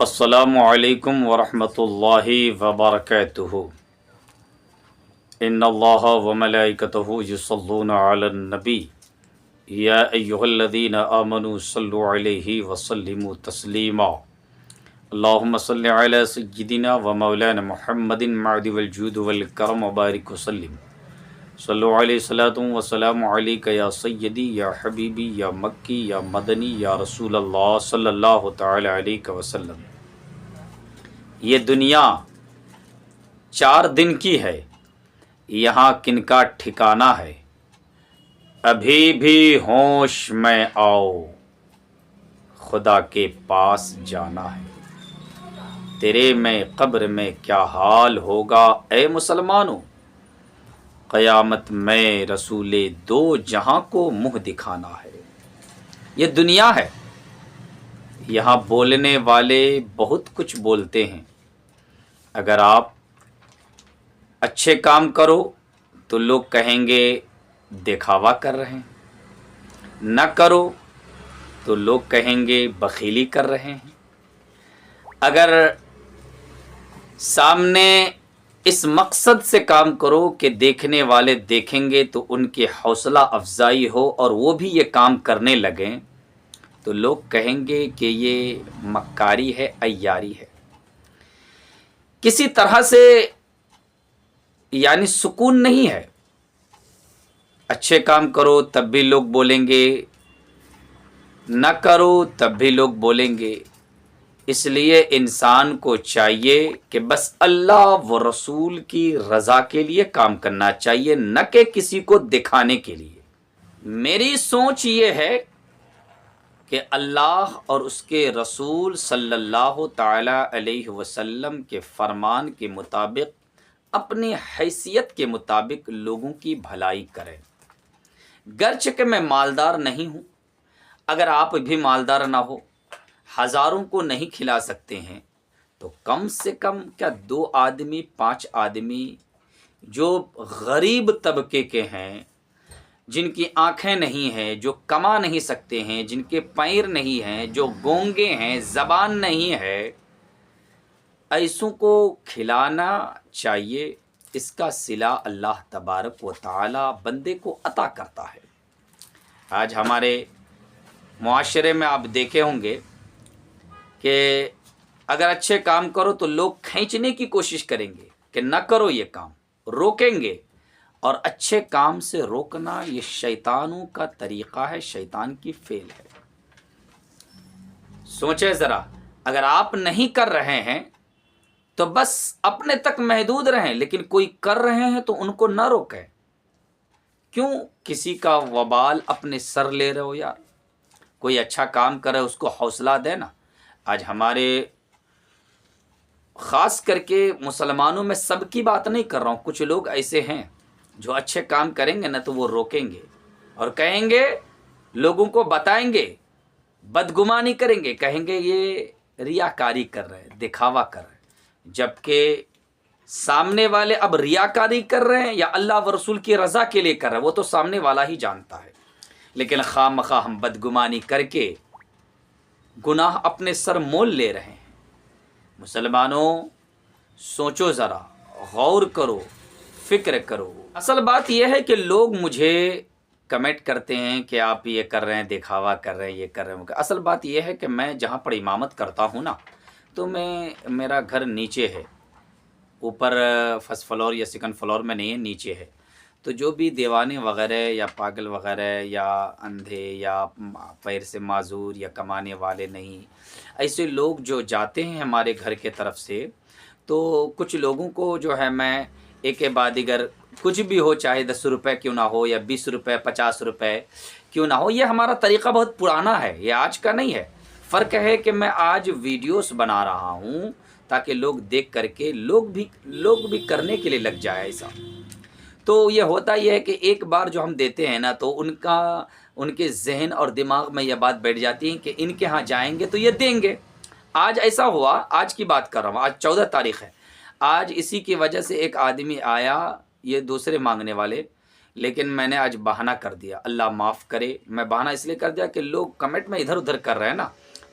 السلام علیکم ورحمۃ اللہ وبرکاتہ ان اللہ وملائکتہ یصلون علی النبی یا ایہا الذین آمنوا صلوا علیہ وسلموا تسلیما اللہم صل علی سیدنا و مولانا محمد معد والجود والکرم وبارک وسلم صلو علیہ صلاۃ وسلام علیک یا سیدی یا حبیبی یا مکی یا مدنی یا رسول اللہ صلی اللہ تعالی علیہ وسلم۔ یہ دنیا 4 دن کی ہے، یہاں کن کا ٹھکانہ ہے، ابھی بھی ہوش میں آؤ، خدا کے پاس جانا ہے۔ تیرے میں قبر میں کیا حال ہوگا اے مسلمانوں، قیامت میں رسول دو جہاں کو منہ دکھانا ہے۔ یہ دنیا ہے، یہاں بولنے والے بہت کچھ بولتے ہیں۔ اگر آپ اچھے کام کرو تو لوگ کہیں گے دکھاوا کر رہے ہیں، نہ کرو تو لوگ کہیں گے بخیلی کر رہے ہیں۔ اگر سامنے اس مقصد سے کام کرو کہ دیکھنے والے دیکھیں گے تو ان کی حوصلہ افزائی ہو اور وہ بھی یہ کام کرنے لگیں تو لوگ کہیں گے کہ یہ مکاری ہے، عیاری ہے۔ کسی طرح سے یعنی سکون نہیں ہے۔ اچھے کام کرو تب بھی لوگ بولیں گے، نہ کرو تب بھی لوگ بولیں گے۔ اس لیے انسان کو چاہیے کہ بس اللہ و رسول کی رضا کے لیے کام کرنا چاہیے، نہ کہ کسی کو دکھانے کے لیے۔ میری سوچ یہ ہے کہ اللہ اور اس کے رسول صلی اللہ تعالی علیہ وسلم کے فرمان کے مطابق اپنی حیثیت کے مطابق لوگوں کی بھلائی کریں۔ گرچہ کہ میں مالدار نہیں ہوں، اگر آپ بھی مالدار نہ ہو، ہزاروں کو نہیں کھلا سکتے ہیں تو کم سے کم کیا 2 آدمی 5 آدمی جو غریب طبقے کے ہیں، جن کی آنکھیں نہیں ہیں، جو کما نہیں سکتے ہیں، جن کے پیر نہیں ہیں، جو گونگے ہیں، زبان نہیں ہے، ایسوں کو کھلانا چاہیے۔ اس کا صلہ اللہ تبارک و تعالی بندے کو عطا کرتا ہے۔ آج ہمارے معاشرے میں آپ دیکھے ہوں گے کہ اگر اچھے کام کرو تو لوگ کھینچنے کی کوشش کریں گے کہ نہ کرو یہ کام، روکیں گے۔ اور اچھے کام سے روکنا یہ شیطانوں کا طریقہ ہے، شیطان کی فعل ہے۔ سوچیں ذرا، اگر آپ نہیں کر رہے ہیں تو بس اپنے تک محدود رہیں، لیکن کوئی کر رہے ہیں تو ان کو نہ روکیں۔ کیوں کسی کا وبال اپنے سر لے رہے ہو یار؟ کوئی اچھا کام کرے اس کو حوصلہ دینا۔ آج ہمارے خاص کر کے مسلمانوں میں سب کی بات نہیں کر رہا ہوں، کچھ لوگ ایسے ہیں جو اچھے کام کریں گے نہ تو وہ روکیں گے اور کہیں گے، لوگوں کو بتائیں گے، بدگمانی کریں گے، کہیں گے یہ ریاکاری کر رہے ہیں، دکھاوا کر رہے ہیں۔ جبکہ سامنے والے اب ریاکاری کر رہے ہیں یا اللہ و رسول کی رضا کے لیے کر رہے ہیں، وہ تو سامنے والا ہی جانتا ہے۔ لیکن خواہ مخواہ ہم بدگمانی کر کے گناہ اپنے سر مول لے رہے ہیں۔ مسلمانوں سوچو ذرا، غور کرو، فکر کرو۔ اصل بات یہ ہے کہ لوگ مجھے کمنٹ کرتے ہیں کہ آپ یہ کر رہے ہیں، دکھاوا کر رہے ہیں، یہ کر رہے ہیں۔ اصل بات یہ ہے کہ میں جہاں پر امامت کرتا ہوں نا، تو میرا گھر نیچے ہے، اوپر فرسٹ فلور یا سیکنڈ فلور میں نہیں ہے، نیچے ہے۔ تو جو بھی دیوانے وغیرہ یا پاگل وغیرہ یا اندھے یا پیر سے معذور یا کمانے والے نہیں، ایسے لوگ جو جاتے ہیں ہمارے گھر کے طرف سے، تو کچھ لوگوں کو جو ہے میں ایک کے بعد دیگر کچھ بھی ہو، چاہے 10 روپے کیوں نہ ہو یا 20 روپے 50 روپے کیوں نہ ہو، یہ ہمارا طریقہ بہت پرانا ہے، یہ آج کا نہیں ہے۔ فرق ہے کہ میں آج ویڈیوز بنا رہا ہوں تاکہ لوگ دیکھ کر کے لوگ بھی کرنے کے لیے لگ جائے ایسا۔ تو یہ ہوتا یہ ہے کہ ایک بار جو ہم دیتے ہیں نا تو ان کے ذہن اور دماغ میں یہ بات بیٹھ جاتی ہے کہ ان کے ہاں جائیں گے تو یہ دیں گے۔ آج ایسا ہوا، آج کی بات کر رہا ہوں، آج 14 تاریخ ہے۔ آج اسی کی وجہ سے ایک آدمی آیا، یہ دوسرے مانگنے والے، لیکن میں نے آج بہانہ کر دیا، اللہ معاف کرے، میں بہانہ اس لیے کر دیا کہ لوگ کمنٹ میں ادھر ادھر کر رہے ہیں نا،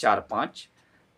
4, 5,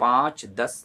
5, 10,